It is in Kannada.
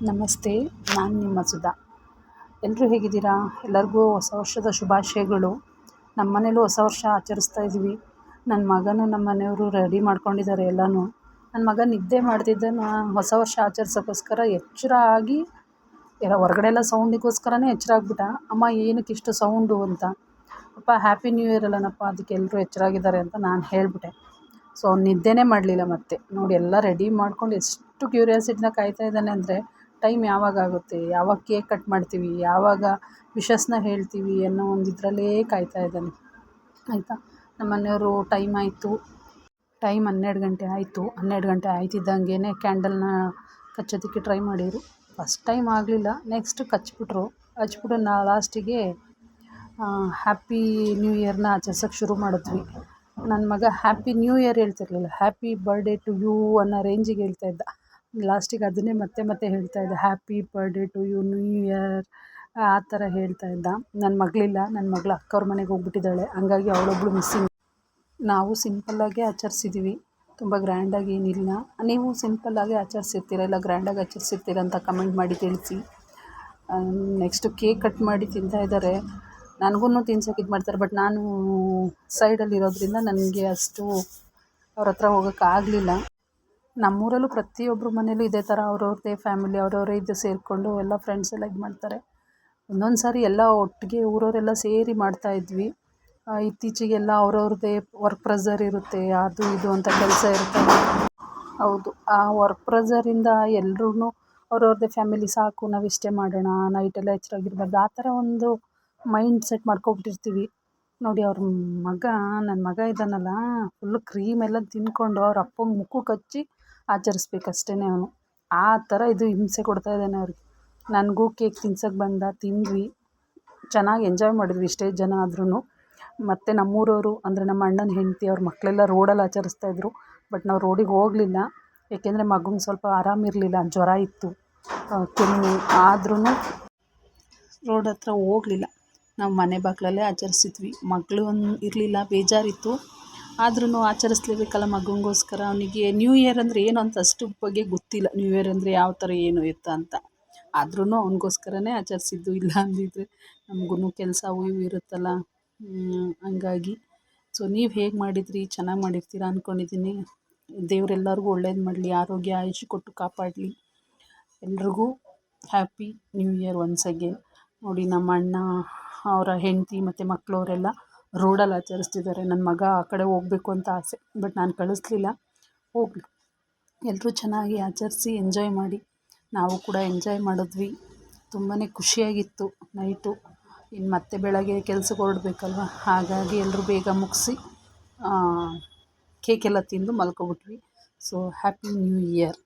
ನಮಸ್ತೆ, ನಾನು ನಿಮ್ಮ ಸುಧಾ. ಎಲ್ಲರೂ ಹೇಗಿದ್ದೀರಾ? ಎಲ್ಲರಿಗೂ ಹೊಸ ವರ್ಷದ ಶುಭಾಶಯಗಳು. ನಮ್ಮ ಮನೇಲೂ ಹೊಸ ವರ್ಷ ಆಚರಿಸ್ತಾ ಇದ್ವಿ. ನನ್ನ ಮಗನೂ ನಮ್ಮ ಮನೆಯವರು ರೆಡಿ ಮಾಡ್ಕೊಂಡಿದ್ದಾರೆ ಎಲ್ಲನೂ. ನನ್ನ ಮಗ ನಿದ್ದೆ ಮಾಡ್ತಿದ್ದಾನೆ. ಹೊಸ ವರ್ಷ ಆಚರಿಸೋಕ್ಕೋಸ್ಕರ ಎಚ್ಚರ ಆಗಿ ಹೊರಗಡೆ ಎಲ್ಲ ಸೌಂಡಿಗೋಸ್ಕರನೇ ಎಚ್ಚರ ಆಗ್ಬಿಟ್ಟ. ಅಮ್ಮ ಏನಕ್ಕೆ ಇಷ್ಟು ಸೌಂಡು ಅಂತ. ಅಪ್ಪ ಹ್ಯಾಪಿ ನ್ಯೂ ಇಯರ್ ಅಲ್ಲನಪ್ಪ, ಅದಕ್ಕೆ ಎಲ್ಲರೂ ಎಚ್ಚರಾಗಿದ್ದಾರೆ ಅಂತ ನಾನು ಹೇಳಿಬಿಟ್ಟೆ. ಸೊ ಅವ್ನು ನಿದ್ದೆನೇ ಮಾಡಲಿಲ್ಲ. ಮತ್ತೆ ನೋಡಿ, ಎಲ್ಲ ರೆಡಿ ಮಾಡ್ಕೊಂಡು ಎಷ್ಟು ಕ್ಯೂರಿಯಾಸಿಟಿನ ಕಾಯ್ತಾ ಇದ್ದಾನೆ ಅಂದರೆ, ಟೈಮ್ ಯಾವಾಗ ಆಗುತ್ತೆ, ಯಾವಾಗ ಕೇಕ್ ಕಟ್ ಮಾಡ್ತೀವಿ, ಯಾವಾಗ ವಿಶಸ್ನ ಹೇಳ್ತೀವಿ ಅನ್ನೋ ಒಂದು ಇದರಲ್ಲೇ ಕಾಯ್ತಾ ಇದ್ದಾನೆ. ಆಯಿತಾ, ನಮ್ಮ ಮನೆಯವರು ಟೈಮ್ 12 ಗಂಟೆ ಆಯಿತು. 12 ಗಂಟೆ ಆಯ್ತಿದ್ದಂಗೆ ಕ್ಯಾಂಡಲ್ನ ಕಚ್ಚೋದಕ್ಕೆ ಟ್ರೈ ಮಾಡಿದರು. ಫಸ್ಟ್ ಟೈಮ್ ಆಗಲಿಲ್ಲ. ನೆಕ್ಸ್ಟ್ ಹಚ್ಬಿಟ್ಟು ಲಾಸ್ಟಿಗೆ ಹ್ಯಾಪಿ ನ್ಯೂ ಇಯರ್ನ ಆಚರಿಸೋಕ್ಕೆ ಶುರು ಮಾಡಿದ್ವಿ. ನನ್ನ ಮಗ ಹ್ಯಾಪಿ ನ್ಯೂ ಇಯರ್ ಹೇಳ್ತಿರ್ಲಿಲ್ಲ, ಹ್ಯಾಪಿ ಬರ್ಡೇ ಟು ಯು ಅನ್ನೋ ರೇಂಜಿಗೆ ಹೇಳ್ತಾ ಇದ್ದ. ಲಾಸ್ಟಿಗೆ ಅದನ್ನೇ ಮತ್ತೆ ಹೇಳ್ತಾ ಇದ್ದ, happy birthday to you new year ಆ ಥರ ಹೇಳ್ತಾ ಇದ್ದ. ನನ್ನ ಮಗಳಿಲ್ಲ, ನನ್ನ ಮಗಳು ಅಕ್ಕವ್ರ ಮನೆಗೆ ಹೋಗ್ಬಿಟ್ಟಿದ್ದಾಳೆ. ಹಂಗಾಗಿ ಅವಳೊಬ್ಳು ಮಿಸ್ಸಿಂಗ್. ನಾವು ಸಿಂಪಲ್ಲಾಗೆ ಆಚರಿಸಿದ್ದೀವಿ, ತುಂಬ ಗ್ರ್ಯಾಂಡಾಗಿ ಏನಿಲ್ಲ. ನೀವು ಸಿಂಪಲ್ಲಾಗಿ ಆಚರಿಸಿರ್ತೀರ ಇಲ್ಲ ಗ್ರ್ಯಾಂಡಾಗಿ ಆಚರಿಸಿರ್ತೀರ ಅಂತ ಕಮೆಂಟ್ ಮಾಡಿ ತಿಳಿಸಿ. ನೆಕ್ಸ್ಟು ಕೇಕ್ ಕಟ್ ಮಾಡಿ ತಿಂತಾ ಇದ್ದಾರೆ. ನನಗೂ ತಿನ್ಸೋಕೆ ಇದು ಮಾಡ್ತಾರೆ, ಬಟ್ ನಾನು ಸೈಡಲ್ಲಿರೋದ್ರಿಂದ ನನಗೆ ಅಷ್ಟು ಅವ್ರ ಹತ್ರ ಹೋಗೋಕ್ಕಾಗಲಿಲ್ಲ. ನಮ್ಮೂರಲ್ಲೂ ಪ್ರತಿಯೊಬ್ಬರು ಮನೇಲೂ ಇದೇ ಥರ ಅವ್ರವ್ರದ್ದೇ ಫ್ಯಾಮಿಲಿ, ಅವ್ರವರೇ ಇದು ಸೇರಿಕೊಂಡು ಎಲ್ಲ ಫ್ರೆಂಡ್ಸ್ ಎಲ್ಲ ಇದು ಮಾಡ್ತಾರೆ. ಒಂದೊಂದು ಸಾರಿ ಎಲ್ಲ ಒಟ್ಟಿಗೆ ಊರವರೆಲ್ಲ ಸೇರಿ ಮಾಡ್ತಾಯಿದ್ವಿ. ಇತ್ತೀಚೆಗೆಲ್ಲ ಅವ್ರವ್ರದ್ದೇ ವರ್ಕ್ ಪ್ರೆಷರ್ ಇರುತ್ತೆ, ಅದು ಇದು ಅಂತ ಕೆಲಸ ಇರುತ್ತೆ. ಹೌದು, ಆ ವರ್ಕ್ ಪ್ರೆಷರಿಂದ ಎಲ್ರೂ ಅವ್ರವ್ರದ್ದೇ ಫ್ಯಾಮಿಲಿ, ಸಾಕು ನಾವಿಷ್ಟೇ ಮಾಡೋಣ, ನೈಟೆಲ್ಲ ಎಚ್ಚರಾಗಿರ್ಬಾರ್ದು, ಆ ಥರ ಒಂದು ಮೈಂಡ್ ಸೆಟ್ ಮಾಡ್ಕೊಬಿಟ್ಟಿರ್ತೀವಿ. ನೋಡಿ, ನನ್ನ ಮಗ ಇದ್ದಾನಲ್ಲ, ಫುಲ್ಲು ಕ್ರೀಮೆಲ್ಲ ತಿಂದ್ಕೊಂಡು ಅವ್ರ ಅಪ್ಪಂಗೆ ಮುಖಕ್ಕೆ ಹಚ್ಚಿ ಆಚರಿಸ್ಬೇಕಷ್ಟೇ ಅವನು. ಆ ಥರ ಇದು ಹಿಂಸೆ ಕೊಡ್ತಾ ಇದ್ದಾನೆ ಅವ್ರಿಗೆ. ನನಗೂ ಕೇಕ್ ತಿನ್ಸೋಕ್ಕೆ ಬಂದ, ತಿಂದ್ವಿ, ಚೆನ್ನಾಗಿ ಎಂಜಾಯ್ ಮಾಡಿದ್ವಿ ಇಷ್ಟೇ ಜನ ಆದ್ರೂ. ಮತ್ತು ನಮ್ಮೂರವರು ಅಂದರೆ ನಮ್ಮ ಅಣ್ಣನ ಹೆಂಡತಿ ಅವ್ರ ಮಕ್ಕಳೆಲ್ಲ ರೋಡಲ್ಲಿ ಆಚರಿಸ್ತಾಯಿದ್ರು. ಬಟ್ ನಾವು ರೋಡಿಗೆ ಹೋಗಲಿಲ್ಲ, ಏಕೆಂದರೆ ಮಗುಂಗೆ ಸ್ವಲ್ಪ ಆರಾಮಿರಲಿಲ್ಲ, ಜ್ವರ ಇತ್ತು, ಕೆಮ್ಮು. ಆದ್ರೂ ರೋಡ್ ಹತ್ರ ಹೋಗಲಿಲ್ಲ, ನಾವು ಮನೆ ಬಾಗಿಲಲ್ಲೇ ಆಚರಿಸಿದ್ವಿ. ಮಗಳು ಇರಲಿಲ್ಲ, ಬೇಜಾರಿತ್ತು, ಆದ್ರೂ ಆಚರಿಸ್ಲೇಬೇಕಲ್ಲ ಮಗುಂಗೋಸ್ಕರ. ಅವನಿಗೆ ನ್ಯೂ ಇಯರ್ ಅಂದರೆ ಏನು ಅಂತ ಅಷ್ಟು ಬಗ್ಗೆ ಗೊತ್ತಿಲ್ಲ, ನ್ಯೂ ಇಯರ್ ಅಂದರೆ ಯಾವ ಥರ ಏನು ಎತ್ತ ಅಂತ. ಆದ್ರೂ ಅವನಿಗೋಸ್ಕರನೇ ಆಚರಿಸಿದ್ದು. ಇಲ್ಲ ಅಂದಿದ್ರೆ ನಮಗೂ ಕೆಲಸ ಅವು ಇವು ಇರುತ್ತಲ್ಲ, ಹಂಗಾಗಿ. ಸೊ ನೀವು ಹೇಗೆ ಮಾಡಿದ್ರಿ? ಚೆನ್ನಾಗಿ ಮಾಡಿರ್ತೀರ ಅಂದ್ಕೊಂಡಿದ್ದೀನಿ. ದೇವರೆಲ್ಲರಿಗೂ ಒಳ್ಳೇದು ಮಾಡಲಿ, ಆರೋಗ್ಯ ಆಯುಷ್ ಕೊಟ್ಟು ಕಾಪಾಡಲಿ. ಎಲ್ರಿಗೂ happy new year once again. ನೋಡಿ, ನಮ್ಮ ಅಣ್ಣ ಅವರ ಹೆಂಡತಿ ಮತ್ತು ಮಕ್ಕಳು ಅವರೆಲ್ಲ ರೋಡಲ್ಲಿ ಆಚರಿಸ್ತಿದ್ದಾರೆ. ನನ್ನ ಮಗ ಆ ಕಡೆ ಹೋಗಬೇಕು ಅಂತ ಆಸೆ, ಬಟ್ ನಾನು ಕಳಿಸ್ಲಿಲ್ಲ. ಹೋಗಲಿ, ಎಲ್ಲರೂ ಚೆನ್ನಾಗಿ ಆಚರಿಸಿ ಎಂಜಾಯ್ ಮಾಡಿ. ನಾವು ಕೂಡ ಎಂಜಾಯ್ ಮಾಡಿದ್ವಿ, ತುಂಬಾ ಖುಷಿಯಾಗಿತ್ತು ನೈಟು. ಇನ್ನು ಮತ್ತೆ ಬೆಳಗ್ಗೆ ಕೆಲ್ಸಕ್ಕೆ ಹೊರಡ್ಬೇಕಲ್ವ, ಹಾಗಾಗಿ ಎಲ್ಲರೂ ಬೇಗ ಮುಗಿಸಿ ಕೇಕೆಲ್ಲ ತಿಂದು ಮಲ್ಕೊಬಿಟ್ವಿ. So happy new year.